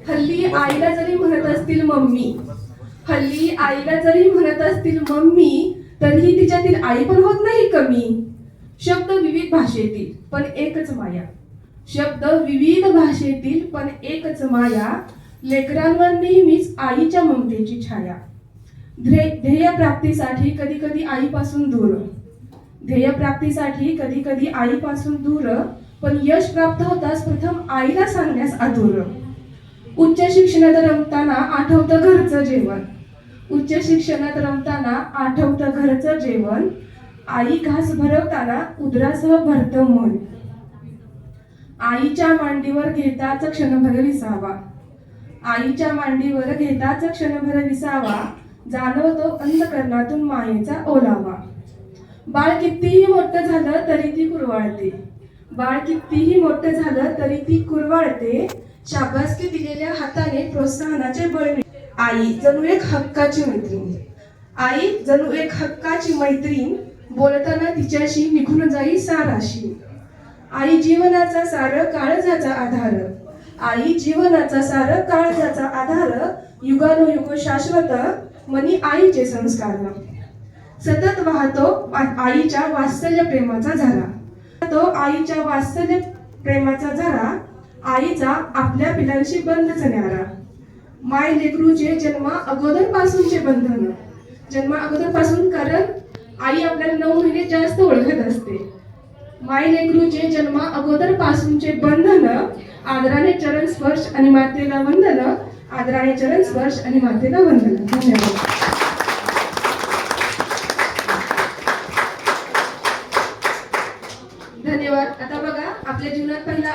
हल्ली आईला जरी म्हणत असतील मम्मी, हल्ली आईला जरी म्हणत असतील मम्मी, तरीही तिच्यातील आई पण होत नाही कमी. शब्द विविध भाषेतील पण एकच माया, शब्द विविध भाषेतील पण एकच माया, लेकरांवर नेहमीच आईच्या ममतेची छाया. ध्येय प्राप्तीसाठी कधी कधी आईपासून दूर, ध्येय प्राप्तीसाठी कधी कधी आईपासून दूर, पण यश प्राप्त होताच प्रथम आईला सांगण्यास आतुर. उच्च शिक्षणात रमताना आठवतं घरचं जेवण, उच्च शिक्षणात रमताना आठवतं घरचं जेवण, आई घास भरवताना उदरासह भरतं मन. आईच्या मांडीवर घेताच क्षणभर विसावा, आईच्या मांडीवर घेताच क्षणभर विसावा, जाणवतो अंतकरणातून मायेचा ओलावा. बाळ कितीही मोठं झालं तरी ती कुरवाळते, बाळ कितीही मोठं झालं तरी ती कुरवाळते, शाबासकी दिलेल्या हाताने प्रोत्साहनाचे बळ मिळते. आई जणू एक हक्काची मैत्रीण, आई जणू एक हक्काची मैत्रीण, बोलताना तिच्याशी निघून जाई साराशी. आई जीवनाचा सार काळजाचा आधार, आई जीवनाचा सार काळजाचा आधार, युगानुयुग शाश्वत मनी आईचे संस्कार. सतत वाहतो आईच्या वात्सल्य प्रेमाचा झरा, तो आईच्या वात्सल्य प्रेमाचा झरा, आईचा आपल्या पिलांशी बंधच न्यारा. माय लेकरूचे जन्मा अगोदर पासूनचे बंधन, जन्मा अगोदर पासून, कारण आई आपल्याला 9 महिने जास्त ओळखत असते. माय लेकरूचे जन्मा अगोदर पासूनचे बंधन, आदराने चरण स्पर्श आणि मातेला वंदन, आदराने चरण स्पर्श आणि मातेला वंदन. धन्यवाद. धन्यवाद. आता बघा, आपल्या जीवनात पहिला